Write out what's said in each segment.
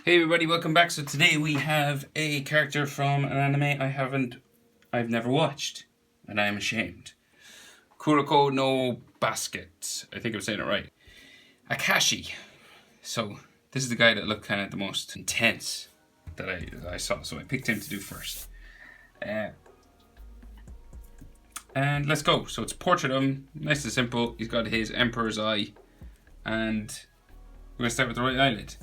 Hey everybody, welcome back. So today we have a character from an anime I've never watched, and I am ashamed. Kuroko no Basket. I think I'm saying it right. Akashi. So this is the guy that looked kind of the most intense that I saw, so I picked him to do first. And let's go. So it's a portrait of him, nice and simple. He's got his emperor's eye, and we're gonna start with the right eyelid.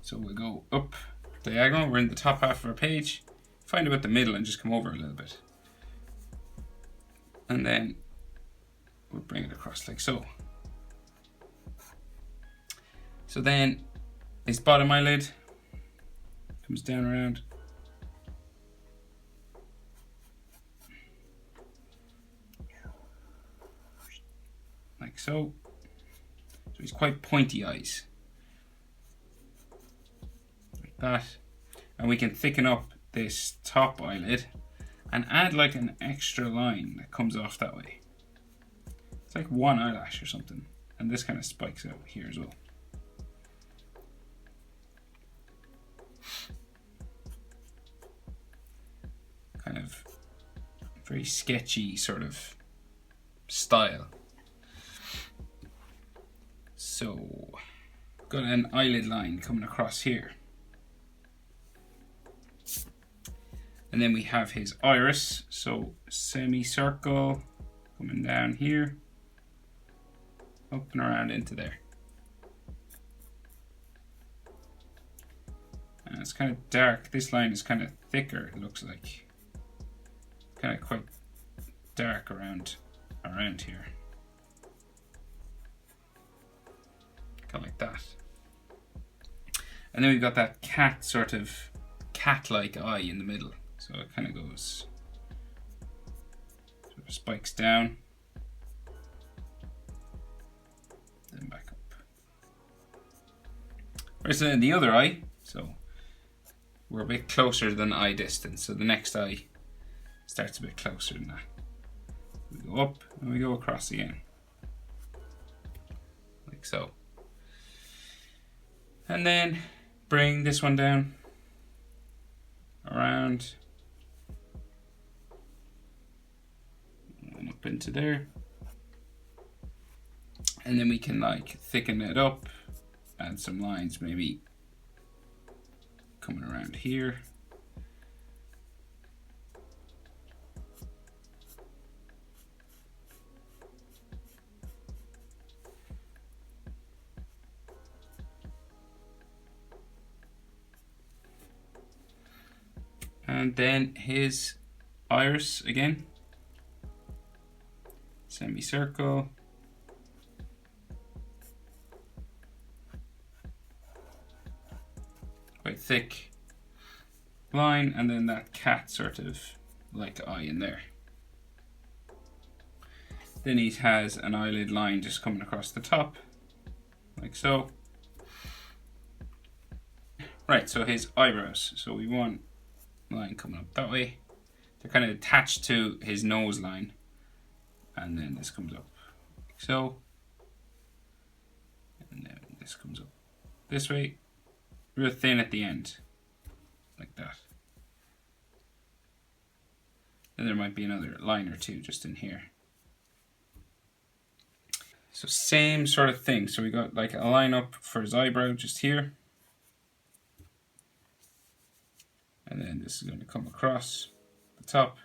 So we'll go up diagonal, we're in the top half of our page, find about the middle and just come over a little bit. And then we'll bring it across like so. So then his bottom eyelid comes down around. Like so. So he's quite pointy eyes. That, and we can thicken up this top eyelid and add like an extra line that comes off that way. It's like one eyelash or something, and this kind of spikes out here as well. Kind of very sketchy sort of style. So got an eyelid line coming across here. And then we have his iris, so semicircle coming down here, up and around into there. And it's kind of dark. This line is kind of thicker, it looks like. Kind of quite dark around here. Kind of like that. And then we've got that cat-like eye in the middle. So it kind of goes, sort of spikes down, then back up. Whereas then the other eye, so we're a bit closer than eye distance. So the next eye starts a bit closer than that. We go up and we go across again, like so. And then bring this one down, around, up into there, and then we can like thicken it up, add some lines maybe coming around here, and then his iris again. Semicircle. Quite thick line, and then that cat sort of like eye in there. Then he has an eyelid line just coming across the top, like so. Right, so his eyebrows. So we want line coming up that way. They're kind of attached to his nose line. And then this comes up like so, and then this comes up this way, real thin at the end, like that. Then there might be another line or two just in here. So same sort of thing. So we got like a line up for his eyebrow just here, and then this is going to come across the top.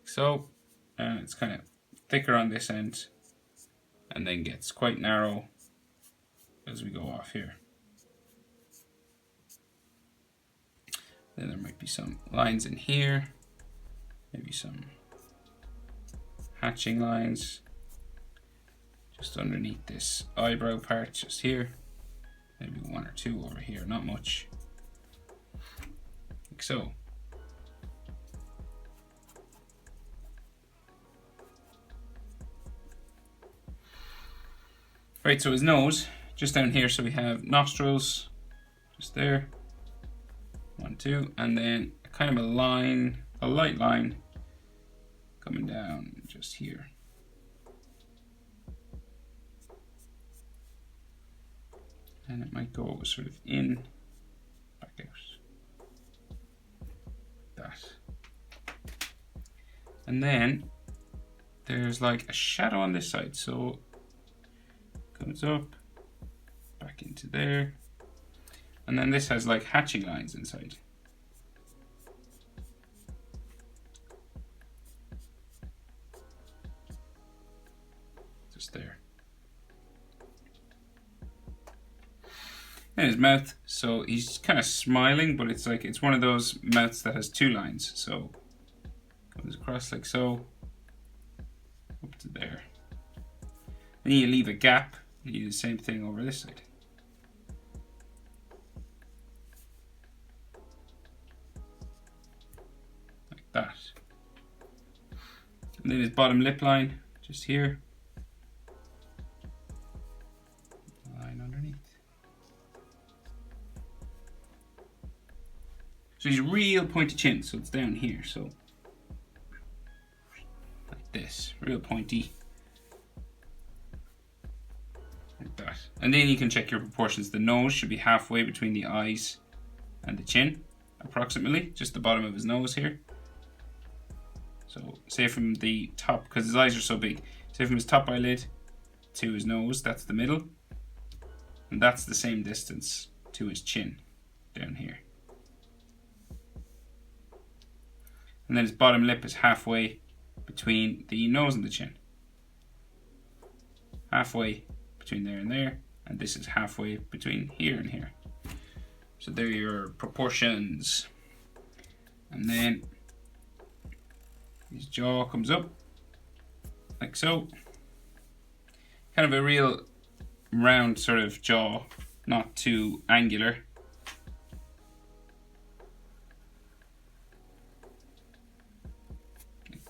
So, and it's kind of thicker on this end, and then gets quite narrow as we go off here. Then there might be some lines in here, maybe some hatching lines just underneath this eyebrow part just here, maybe one or two over here, not much, like so. Right, so his nose, just down here, so we have nostrils, just there, 1, 2, and then kind of a line, a light line, coming down just here. And it might go sort of in, back out. That. And then there's like a shadow on this side, so it comes up, back into there. And then this has like hatching lines inside. Just there. And his mouth, so he's kind of smiling, but it's like, it's one of those mouths that has two lines. So goes across like so, up to there. And you leave a gap, you do the same thing over this side. Like that. And then his bottom lip line, just here. Line underneath. So he's real pointy chin, so it's down here, so like this, real pointy. Like that. And then you can check your proportions. The nose should be halfway between the eyes and the chin, approximately, just the bottom of his nose here. So say from the top, because his eyes are so big, say from his top eyelid to his nose, that's the middle. And that's the same distance to his chin, down here. And then his bottom lip is halfway between the nose and the chin. Halfway between there and there. And this is halfway between here and here. So there are your proportions. And then his jaw comes up, like so. Kind of a real round sort of jaw, not too angular.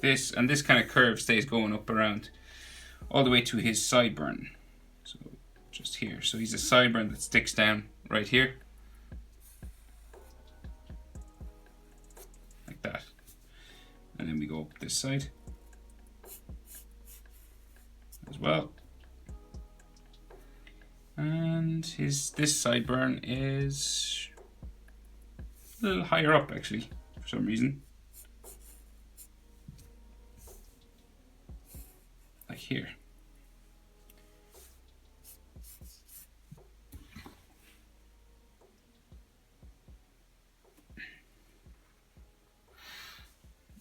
This, and this kind of curve stays going up around all the way to his sideburn. So just here. So he's a sideburn that sticks down right here. Like that. And then we go up this side as well. And this sideburn is a little higher up actually, for some reason. Like here.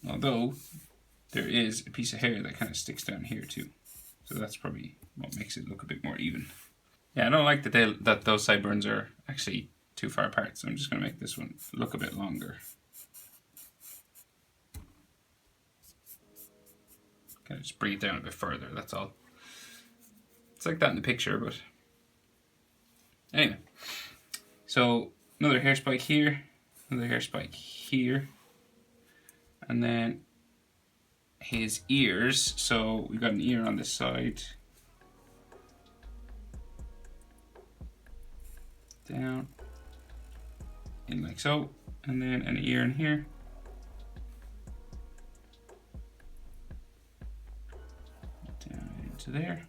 Although there is a piece of hair that kind of sticks down here too. So that's probably what makes it look a bit more even. Yeah, I don't like that those sideburns are actually too far apart, so I'm just going to make this one look a bit longer. Kind of just bring it down a bit further, that's all. It's like that in the picture, but anyway. So another hair spike here, another hair spike here, and then his ears. So we've got an ear on this side, down, in like so, and then an ear in here. Down into there.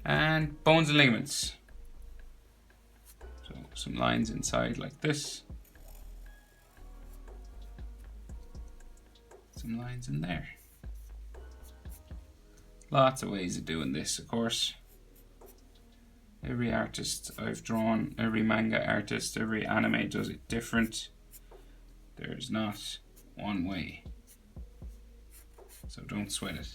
And bones and ligaments. So some lines inside like this. Some lines in there. Lots of ways of doing this, of course. Every artist I've drawn, every manga artist, every anime does it different. There's not one way. So don't sweat it.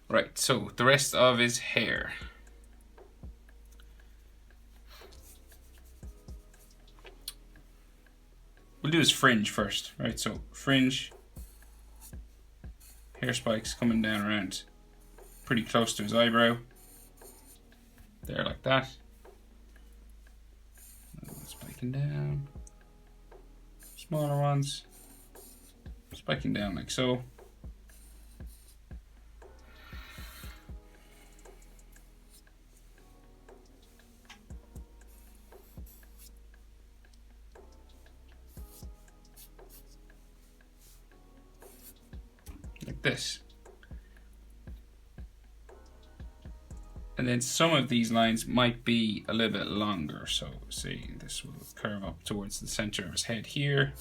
Right, so the rest of his hair. We'll do his fringe first, right? So fringe, hair spikes coming down around pretty close to his eyebrow. There, like that. Spiking down. Smaller ones. Spiking down like so. Like this. And then some of these lines might be a little bit longer. So say this will curve up towards the center of his head here.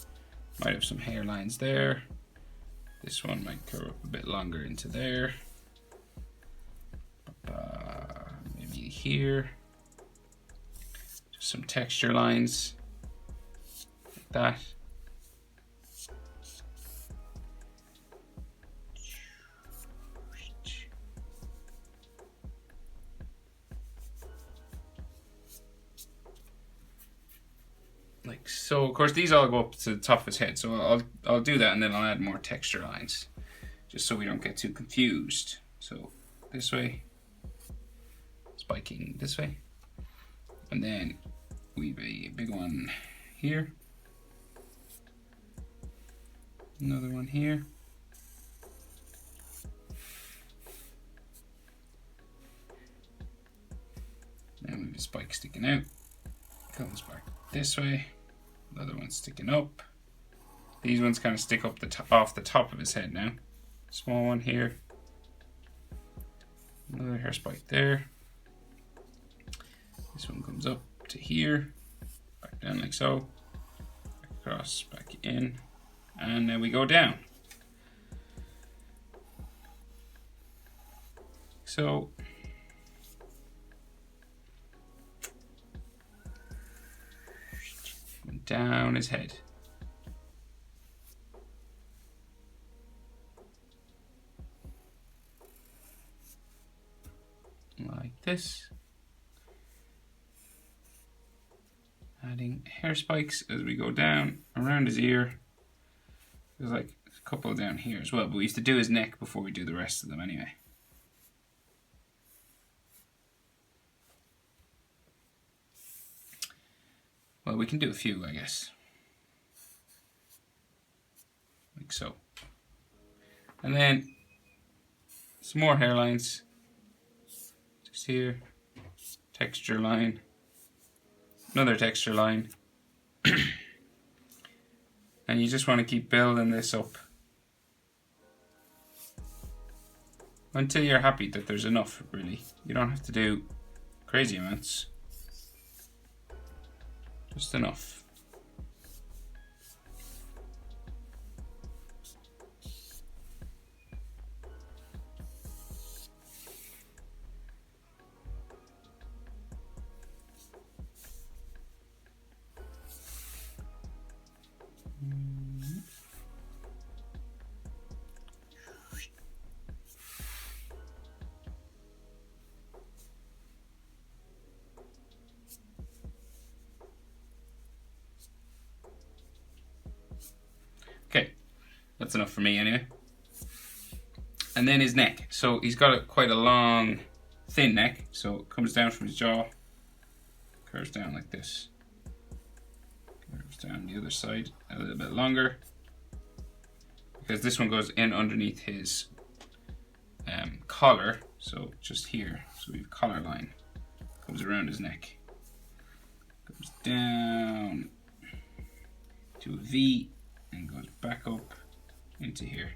Might have some hairlines there. This one might curve up a bit longer into there. Maybe here. Just some texture lines like that. Like so. Of course, these all go up to the top of his head, so I'll do that, and then I'll add more texture lines, just so we don't get too confused. So this way, spiking this way, and then we've a big one here, another one here, and we've a spike sticking out, comes back this way. Another one sticking up. These ones kind of stick up off the top of his head now. Small one here. Another hair spike there. This one comes up to here. Back down like so. Back across, back in. And now we go down. So down his head. Like this. Adding hair spikes as we go down around his ear. There's like a couple down here as well, but we used to do his neck before we do the rest of them anyway. Well, we can do a few, I guess. Like so. And then some more hairlines. Just here. Texture line. Another texture line. And you just want to keep building this up until you're happy that there's enough, really. You don't have to do crazy amounts. Just enough. Okay, that's enough for me anyway. And then his neck. So he's got quite a long, thin neck. So it comes down from his jaw, curves down like this. Curves down the other side a little bit longer. Because this one goes in underneath his collar. So just here. So we have collar line. Comes around his neck. Goes down to a V. And goes back up into here.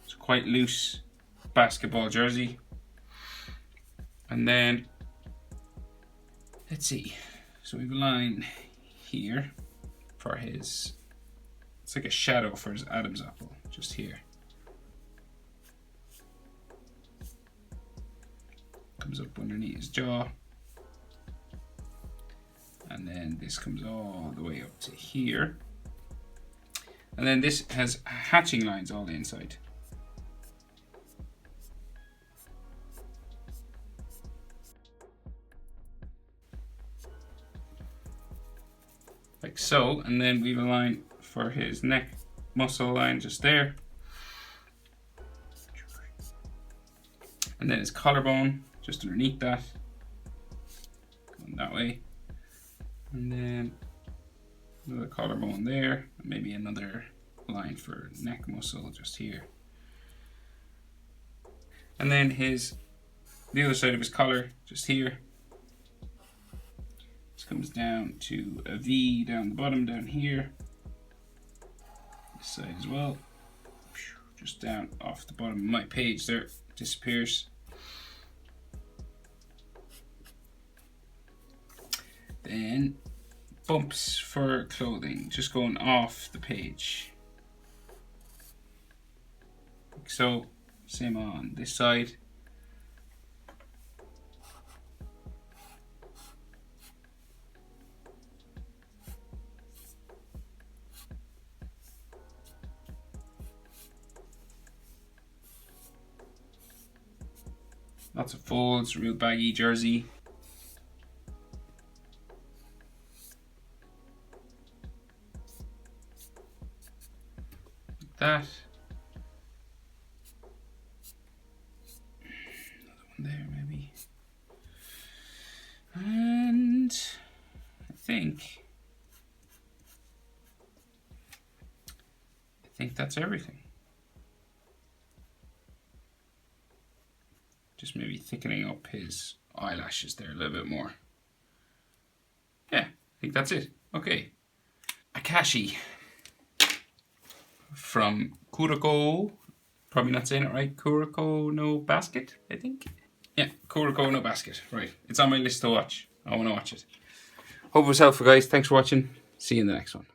It's quite loose basketball jersey. And then, let's see. So we have a line here for his, it's like a shadow for his Adam's apple, just here. Comes up underneath his jaw. And then this comes all the way up to here. And then this has hatching lines all the inside. Like so. And then we have a line for his neck muscle line just there. And then his collarbone just underneath that. Going that way. And then another collarbone there, and maybe another line for neck muscle just here. And then the other side of his collar just here. This comes down to a V down the bottom down here. This side as well. Just down off the bottom of my page there, disappears. Then bumps for clothing, just going off the page. Like so, same on this side. Lots of folds, real baggy jersey. Like that. Another one there maybe. And I think that's everything. Just maybe thickening up his eyelashes there a little bit more. Yeah, I think that's it. Okay. Akashi from Kuroko. Probably not saying it right. Kuroko no Basket, I think. Yeah, Kuroko no Basket. Right. It's on my list to watch. I want to watch it. Hope it was helpful, guys. Thanks for watching. See you in the next one.